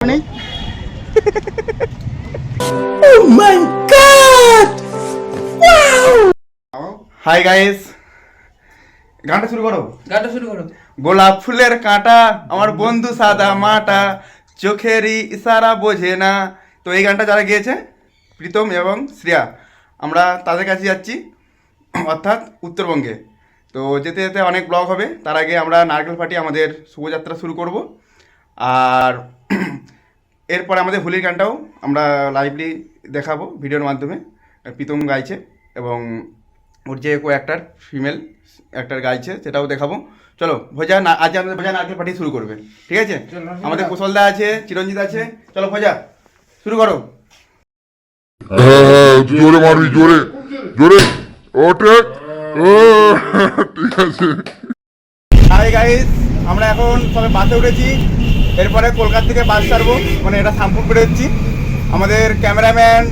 Oh my god! Wow! Hi guys, গানটা শুরু করো। গোলাপ ফুলের কাঁটা আমার বন্ধু সাদা মাটা, চোখেরই ইশারা বোঝে না। তো এই গানটা যারা গিয়েছে প্রীতম এবং শ্রেয়া, আমরা তাদের কাছে যাচ্ছি, অর্থাৎ উত্তরবঙ্গে। তো যেতে যেতে অনেক ব্লগ হবে, তার আগে আমরা নারকেল ফাটি আমাদের শুভযাত্রা শুরু করব। আর এরপরে আমাদের হোলির গানটাও আমরা লাইভলি দেখাবো ভিডিওর মাধ্যমে। প্রীতম গাইছে এবং ওর যে কো অ্যাক্টার ফিমেল অ্যাক্টার গাইছে সেটাও দেখাবো। চলো ভোজা না, আজ আমাদের ভোজা নারকেল পার্টি শুরু করবে, ঠিক আছে? আমাদের কুশলদা আছে, চিরঞ্জিত আছে, চলো ভোজা শুরু করো। জোরে মারবি, জোরে জোরে ওঠে। ঠিক আছে। হাই গাইস, আমরা এখন সবাই বাসে উঠেছি, এরপরে কলকাতা থেকে বাস ছাড়বো, মানে এটা শামপুর বেরোচ্ছি। আমাদের ক্যামেরাম্যান,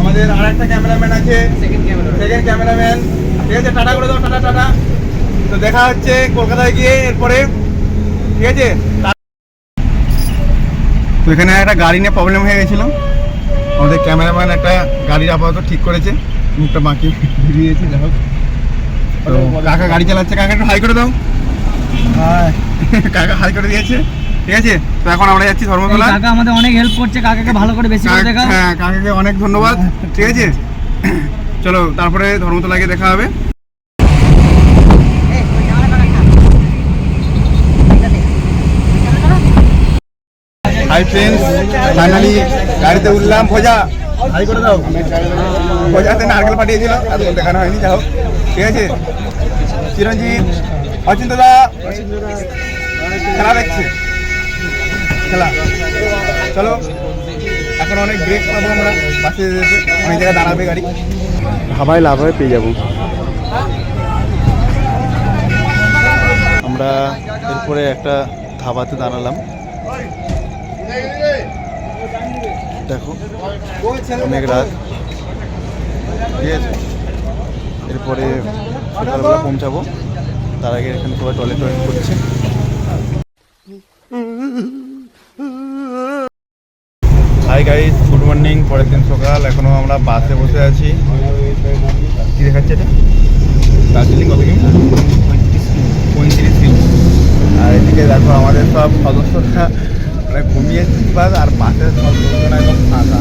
আমাদের আর একটা ক্যামেরাম্যান আছে, সেকেন্ড ক্যামেরাম্যান, ঠিক আছে? টাটা করে দাও, টাটা টাটা। তো দেখা হচ্ছে কলকাতায় গিয়ে এরপরে, ঠিক আছে? তো এখানে একটা গাড়ি নিয়ে প্রবলেম হয়ে গেছিলো, আমাদের ক্যামেরাম্যান একটা গাড়ির আপাতত ঠিক করেছে, মুখটা বাঁকিয়ে বেরিয়েছে। যাই হোক, তো কাকা গাড়ি চালাচ্ছে, কাকা একটু হাই করে দাও। কাকা হাই করে দিয়েছে, ঠিক আছে? তো এখন আমরা যাচ্ছি ধর্মতলা। কাকা আমাদের অনেক হেল্প করছে, কাকাকে ভালো করে বেশি করে দেখা। হ্যাঁ, কাকাকে অনেক ধন্যবাদ, ঠিক আছে? চলো তারপরে ধর্মতলা গিয়ে দেখা হবে। হাই ফ্রেন্ডস, ফাইনালি গাড়িতে উঠলাম। ভোজা হাই করে দাও। ভোজাতে নারকেল পাঠিয়েছিল, এখন দেখানো হয়নি, যাই হোক, ঠিক আছে? চিরঞ্জিত, অচিন্ত দা খেলা দেখছে, খেলা। চলো এখন অনেক ব্রেক পাবো আমরা, বাসে যেতে অনেক জায়গায় দাঁড়াবে গাড়ি, হাবায় লাভ হয়ে পেয়ে যাবো আমরা। এরপরে একটা ধাবাতে দাঁড়ালাম, দেখো অনেক রাত, ঠিক আছে? এরপরে সকালবেলা পৌঁছাবো, তার আগে এখানে সবাই টয়লেট করছে। Hi guys, good morning. পরের দিন সকাল, এখনো আমরা বাসে বসে আছি। কি দেখাচ্ছে এটা? দার্জিলিং কত কি? 35 কিমি। আর এদিকে দেখো আমাদের সব সদস্যরা মানে ঘুমিয়েছি বাস, আর বাসের সব লোকজন একদম ফাঁকা।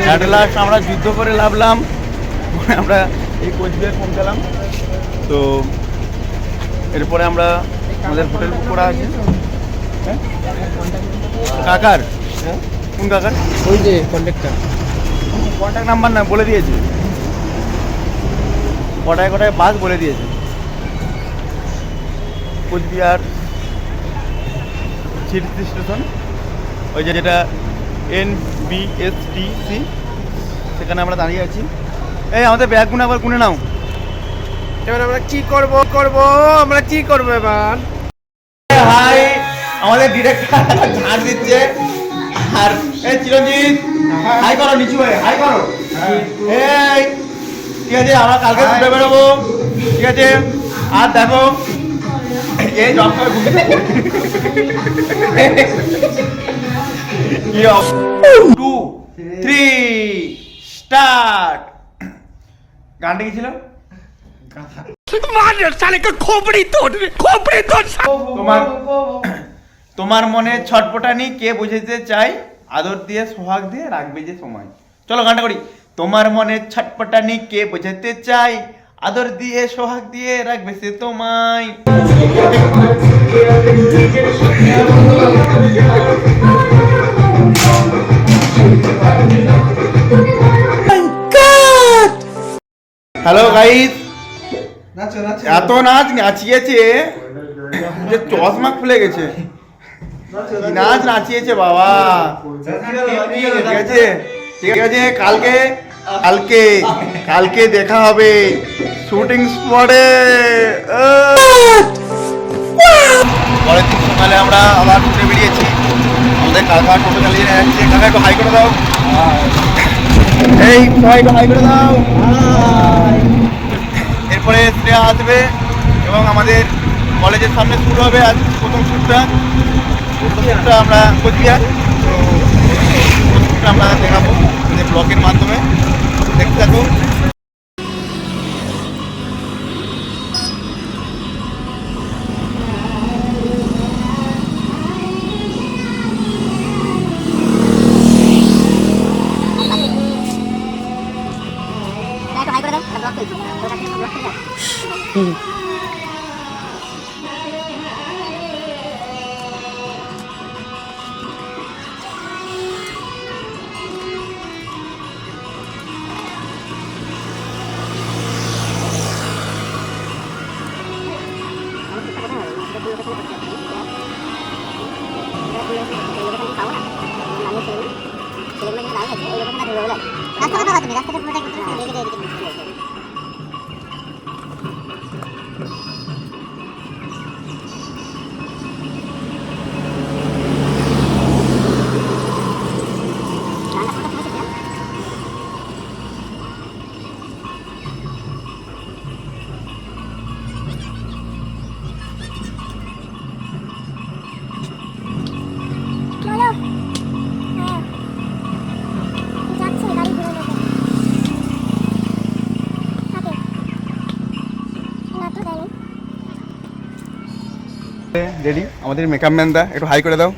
অ্যাট লাস্ট আমরা যুদ্ধ করে লাভলাম, আমরা এই কোচবিহার পৌঁছালাম। তো এরপরে আমরা আমাদের হোটেল বুক করা আছে। কাকার কোন কাকার? ওই যে কন্ডাক্টর, কন্ট্যাক্ট নাম্বার না বলে দিয়েছে, কটায় কটায় বাস বলে দিয়েছে। কোচবিহার সিটি স্টেশন, ওই যে যেটা NBSTC, সেখানে আমরা দাঁড়িয়ে আছি। এই আমাদের ব্যাগগুলো আবার গুনে নাও। এবার আমরা কি করব আমরা কি করবো এবার? হাই, আমাদের ডিরেক্টর ঝাড় দিচ্ছে। আর এই চিরঞ্জিত হাই করো, নিচু হয়ে হাই করো। এই ঠিক আছে, আমরা কালকে ঘুরে বেরোবো, ঠিক আছে? আর দেখো এই জব করে ঘুরে 2, 3 স্টার্ট। গানটা কি ছিল? তোমার মনে ছটপটানি কে বুঝাইতে চাই, আদর দিয়ে সোহাগ দিয়ে রাখবে যে সময়। চলো গানটা করি। তোমার মনে ছটপটানি কে বুঝাইতে চাই, আদর দিয়ে সোহাগ দিয়ে রাখবে সে তোমায়। হ্যালো গাইস, এত নাচ নাচিয়েছে যে চশমা খুলে গেছে। নাচ নাচিয়েছে বাবা, ঠিক আছে? ঠিক আছে, কালকে কালকে কালকে দেখা হবে শুটিং স্পটে। পরের দিন সকালে আমরা আবার ঘুরে বেরিয়েছি, আমাদের কাকা টোটো চালিয়ে যাচ্ছে। কাকা একটু হাই করে দাও। এই সবাই একটু হাই করে দাও। এরপরে শ্রেয়া আসবে এবং আমাদের কলেজের সামনে শুরু হবে আজ প্রথম শ্যুটটা। ফটোশ্যুটটা আমরা কোচবিহার, তো ফটোশ্যুটটা আমরা দেখাবো আমাদের ব্লগের মাধ্যমে, দেখতে থাকো। রেডি আমাদের মেকআপ ম্যান দা, একটু হাই করে দাও।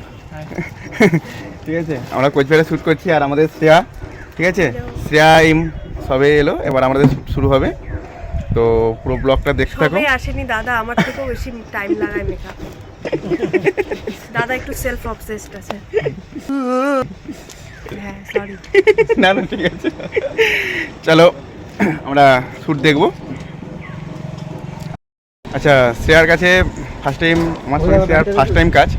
ঠিক আছে, আমরা কোচবিহারে শ্যুট করছি আর আমাদের শ্রেয়া, ঠিক আছে, শ্রেয়া সবে এলো, এবার আমাদের শ্যুট শুরু হবে, তো পুরো ব্লগটা দেখতে থাকো। সবাই আসেনি দাদা, আমার থেকেও বেশি টাইম লাগায় মেকআপ। দাদা একটু সেলফ অবসেসড আছে। হ্যাঁ সরি। না না ঠিক আছে, চলো আমরা শ্যুট দেখবো। আচ্ছা, শ্রেয়ার কাছে ফার্স্ট টাইম, আমার সঙ্গে শ্রেয়ার ফার্স্ট টাইম কাজ।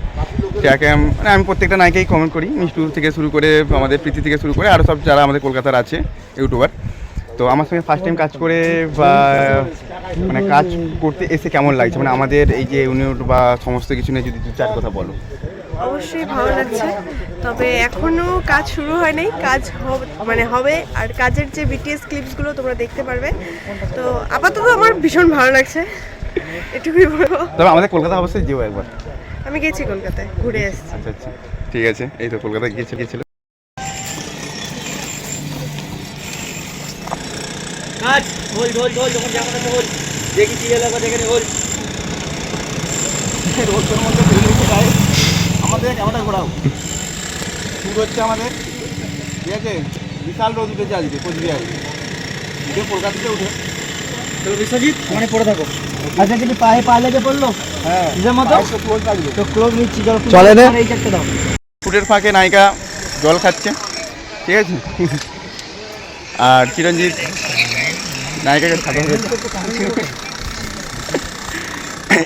শ্রেয়াকে মানে আমি প্রত্যেকটা নায়িকাই কমেন্ট করি, মিষ্টু থেকে শুরু করে আমাদের প্রীতি থেকে শুরু করে আরও সব যারা আমাদের কলকাতার আছে ইউটিউবার, তো আমার সঙ্গে ফার্স্ট টাইম কাজ করে বা মানে কাজ করতে এসে কেমন লাগছে, মানে আমাদের এই যে ইউনিট বা সমস্ত কিছু নিয়ে যদি দু চার কথা বলো। অবশ্যই ভালো লাগছে, তবে এখনো কাজ শুরু হয় নাই, কাজ মানে হবে, আর কাজের যে বিটিএস ক্লিপসগুলো তোমরা দেখতে পারবে। তো আপাতত আমার ভীষণ ভালো লাগছে, এটুকুই বলবো। তবে আমাদের কলকাতা অবশ্যই যেও একবার। আমি গেছি কলকাতায়, ঘুরে এসেছি। আচ্ছা আচ্ছা ঠিক আছে, এই তো কলকাতায় গিয়েছিল। আমাদের ক্যামেরা ঘোরাও, শুরু হচ্ছে আমাদের, ঠিক আছে, বিশাল রোদ উঠেছে আজকে কোচবিহারে, কলকাতাতে উঠে। চলো বিশ্বজিৎ, ওখানে পড়ে থাকো। আচ্ছা কিছু পায়ে পা লেগে পড়লো, হ্যাঁ নিজের মতো তো ক্লোজ নিচ্ছি, জল চলে না, এই চারটে দাও। ফুটের ফাঁকে নায়িকা জল খাচ্ছে, ঠিক আছে, আর চিরঞ্জিত নায়িকাকে খাতা হয়েছে।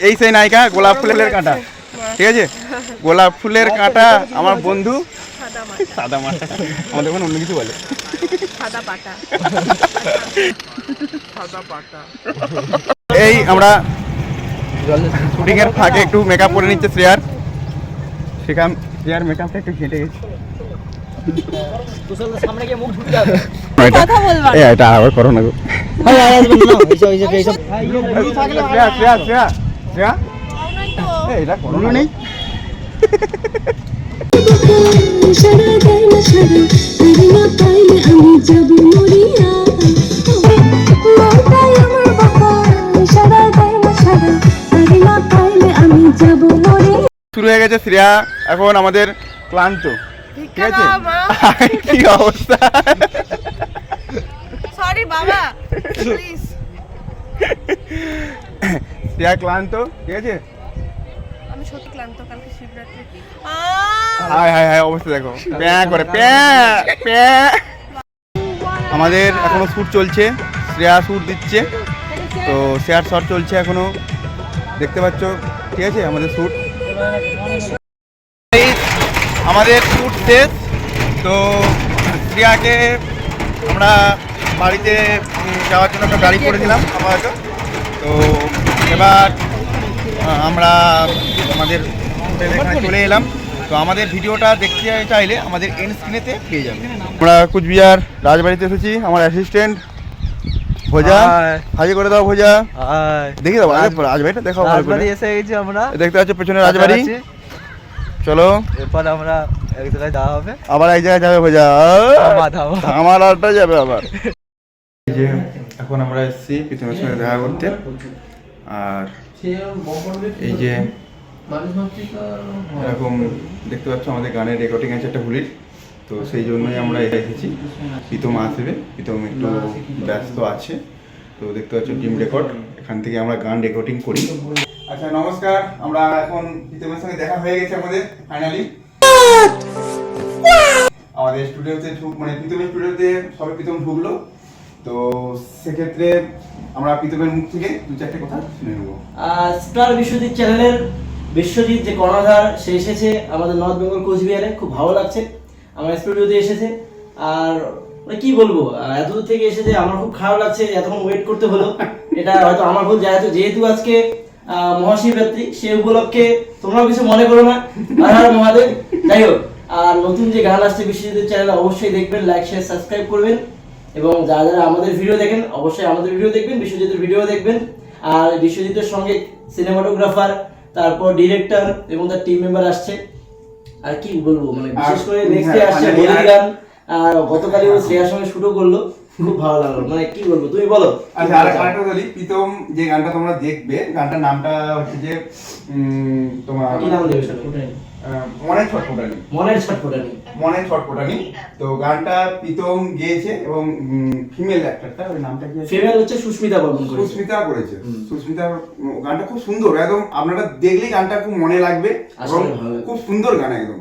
এই সেই নায়িকা গোলাপ ফুলের কাঁটা, ঠিক আছে, গোলাপ ফুলের কাঁটা আমার বন্ধু সাদা মাটা, আমাদের এখন অন্য কিছু বলে সাদা পাটা। এই আমরা শুটিং এর ফাঁকে একটু মেকআপ করে নিচ্ছে শ্রেয়ার, শ্রেয়ার মেকআপটা একটু ঘেঁটে গেছে। সামনে গিয়ে মুখ ঢুকে যাবে, কথা বলবা এটা আবার করো না গো। এটা করোনা নেই। শুরু হয়ে গেছে শ্রেয়া, এখন আমাদের ক্লান্ত, ঠিক আছে, কি অবস্থা। সরি বাবা, প্লিজ। শ্রেয়া ক্লান্ত, ঠিক আছে, আমি সত্যি ক্লান্ত, কালকে শিবরাত্রি। হায় হায় হায় অবস্থা দেখো, প্যা করে প্যা প্যা। আমাদের এখনো শ্যুট চলছে, শ্রেয়া শ্যুট দিচ্ছে, তো শ্রেয়ার শট চলছে এখনো, দেখতে পাচ্ছ, ঠিক আছে, আমাদের শ্যুট, আমাদের শ্যুট শেষ। তো শ্রেয়াকে আমরা বাড়িতে যাওয়ার জন্য একটা গাড়ি করে দিলাম আপাতত, তো এবার আমরা আমাদের এখানে চলে এলাম। তো আমাদের ভিডিওটা দেখতে চাইলে আমাদের এন্ড স্ক্রিনেতে পেয়ে যাবেন। আমরা কুচবিহার রাজবাড়িতে এসেছি, আমার অ্যাসিস্ট্যান্ট ভোজা, হাজির করে দাও ভোজা, দেখে দাও রাজবাড়িটা দেখাও। রাজবাড়ি এসে গেছি আমরা, দেখতে পাচ্ছ পেছনে রাজবাড়ি, চলো এরপর আমরা এক জায়গায় যাওয়া হবে আবার এক জায়গায় যাবে ভোজা থামা। আমার আরটা যাবে আবার। এই যে এখন আমরা এসেছি প্রীতমের সঙ্গে দেখা করতে, আর এই যে এরকম দেখতে পাচ্ছ আমাদের গানের রেকর্ডিং আছে একটা হুলির, তো সেই জন্যই আমরা এসেছি। প্রীতম আসবে, প্রীতম একটু ব্যস্ত আছে, তো দেখতে পাচ্ছ টিম রেকর্ড, এখান থেকে আমরা গান রেকর্ডিং করি। আচ্ছা নমস্কার, আমরা এখন প্রীতমের সঙ্গে দেখা হয়ে গেছে আমাদের ফাইনালি। আমাদের স্টুডিওতে মানে প্রীতমের স্টুডিওতে সবে প্রীতম ঢুকলো, তো সেক্ষেত্রে আমরা প্রীতমের মুখ থেকে দু চারটে কথা শুনে নেবো। স্টার বিশ্বজিৎ চ্যানেলের বিশ্বজিৎ যে কর্ণধার সে এসেছে আমাদের নর্থ বেঙ্গল কোচবিহারে, খুব ভালো লাগছে আমার স্টুডিওতে এসেছে। আর মানে কি বলবো, এতদূর থেকে এসেছে আমার খুব খারাপ লাগছে, এতক্ষণ ওয়েট করতে হলো, এটা হয়তো আমার ভুল। যেহেতু আজকে মহাশিবরাত্রি, সে উপলক্ষে তোমরাও কিছু মনে করো না, আর হর মহাদেব। যাই হোক, আর নতুন যে গান আসছে বিশ্বজিতের চ্যানেলে অবশ্যই দেখবেন, লাইক শেয়ার সাবস্ক্রাইব করবেন, এবং যারা যারা আমাদের ভিডিও দেখেন অবশ্যই আমাদের ভিডিও দেখবেন, বিশ্বজিতের ভিডিও দেখবেন। আর বিশ্বজিতের সঙ্গে সিনেমাটোগ্রাফার, তারপর ডিরেক্টর এবং তার টিম মেম্বার আসছে। আর কি বলবো, মানে বিশেষ করে নেক্সট ডে আসছে হোলির গান, আর গতকালই ও শ্রেয়ার সঙ্গে শুটও করলো, খুব ভালো লাগলো। মানে কি বলবো, তুমি বলো। আচ্ছা আরেকটা বলি, প্রীতম যে গানটা তোমরা দেখবে, গানটার নামটা হচ্ছে যে তোমার কি নাম দেবে সেটা? মনের ছটফটানি। মনের ছটফটানি। মনের ছটফটানি। তো গানটা প্রীতম গেয়েছে এবং ফিমেল অ্যাক্টরটা, ওই নামটা কি আছে? ফিমেল হচ্ছে সুস্মিতা বর্মন করেছে। সুস্মিতা করেছে। সুস্মিতার গানটা খুব সুন্দর, একদম আপনারা দেখলেই গানটা খুব মনে লাগবে এবং খুব সুন্দর গান, একদম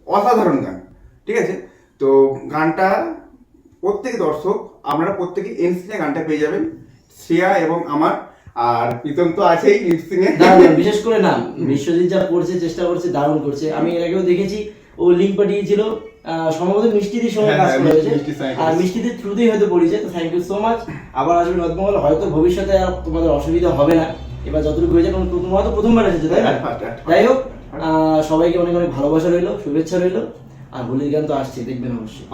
অসাধারণ গান। ঠিক আছে, তো গানটা প্রত্যেক দর্শক আপনারা প্রত্যেকে এনস্ক্রিনে গানটা পেয়ে যাবেন, শ্রেয়া এবং আমার। আর প্রীতম তো আছেই লিপসিংয়ে। বিশেষ করে নাম বিশ্বজিৎ যা করছে, চেষ্টা করছে, দারুণ করছে। আমি এর আগেও দেখেছি ও লিঙ্ক পাঠিয়েছিল, সম্ভবত মিষ্টিদির সঙ্গে কাজ করেছে, আর মিষ্টিদির থ্রুতেই হয়তো পড়েছে। তো থ্যাংক ইউ সো মাচ। আবার আসবে নর্থ বেঙ্গল, হয়তো ভবিষ্যতে আর তোমাদের অসুবিধা হবে না, এবার যতটুকু হয়েছে, কারণ তোমরা তো প্রথমবার এসেছো, তাই না? যাই হোক, সবাইকে অনেক অনেক ভালোবাসা রইলো, শুভেচ্ছা রইলো। আর হোলির গান তো আসছে, দেখবেন অবশ্যই।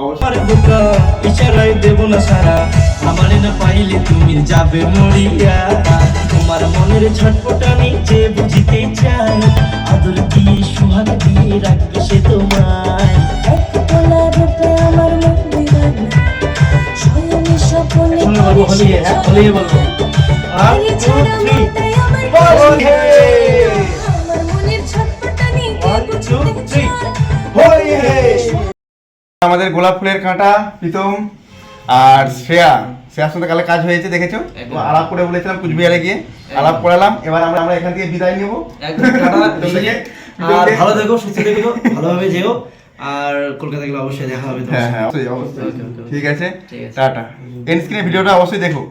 ইশারায় দেব না সারা, আমার না পাইলে তুমি যাবে মরিয়া। তোমার মনের ছটফটানি যে বুঝিতে চাই, আদর দিয়ে সুহাগ দিয়ে রাখবে সে তোমায়। একতলা রূপে আমার মন দিবানা, শয়নে স্বপ্নে বলবো হোলি, হ্যাঁ হোলি বলবো। আর ছাড়া মাথায় আমার আমার মনের ছটফটানি কে বুঝতে চায়। আমাদের গোলাপ ফুলের কাঁটা প্রীতম আর শ্রেয়ার সঙ্গে কালে কাজ হয়েছে, দেখেছো? আলাপ করে বলেছিলাম কুচবিহারে গিয়ে আলাপ করালাম। এবার আমরা এখান থেকে বিদায় নেবো। আর ভালো থেকো, সুস্থ থেকো, ভালোভাবে যেও, আর কলকাতা গেলে অবশ্যই দেখা হবে। হ্যাঁ হ্যাঁ, অবশ্যই অবশ্যই। ঠিক আছে, টাটা। এন্ড স্ক্রিনে ভিডিওটা অবশ্যই দেখো।